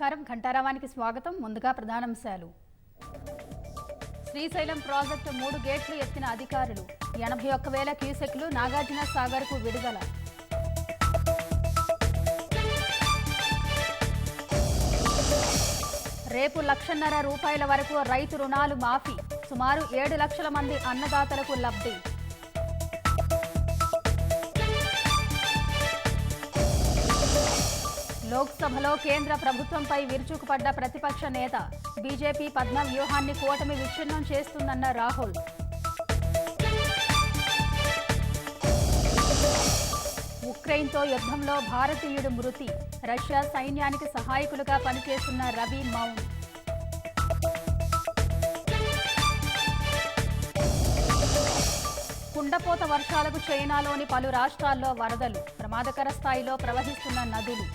నమస్కారం. ఘంటారావానికి స్వాగతం. ముందుగా ప్రధానాంశాలు. శ్రీశైలం ప్రాజెక్టు 3 గేట్లు ఎత్తిన అధికారులు. 81,000 క్యూసెక్లు నాగార్జున సాగర్కు విడుదల. రేపు ₹1,50,000 వరకు రైతు రుణాలు మాఫీ. సుమారు 7 లక్షల మంది అన్నదాతలకు లబ్ధి. లోక్సభలో కేంద్ర ప్రభుత్వంపై విరుచుకుపడ్డ ప్రతిపక్ష నేత. బీజేపీ పద్మ వ్యూహాన్ని కూటమి విచ్ఛిన్నం చేస్తుందన్న రాహుల్. ఉక్రెయిన్తో యుద్ధంలో భారతీయుడు మృతి. రష్యా సైన్యానికి సహాయకులుగా పనిచేస్తున్న రవి మౌన్. కుండపోత వర్షాలకు చైనాలోని పలు రాష్ట్రాల్లో వరదలు. ప్రమాదకర స్థాయిలో ప్రవహిస్తున్న నదులు.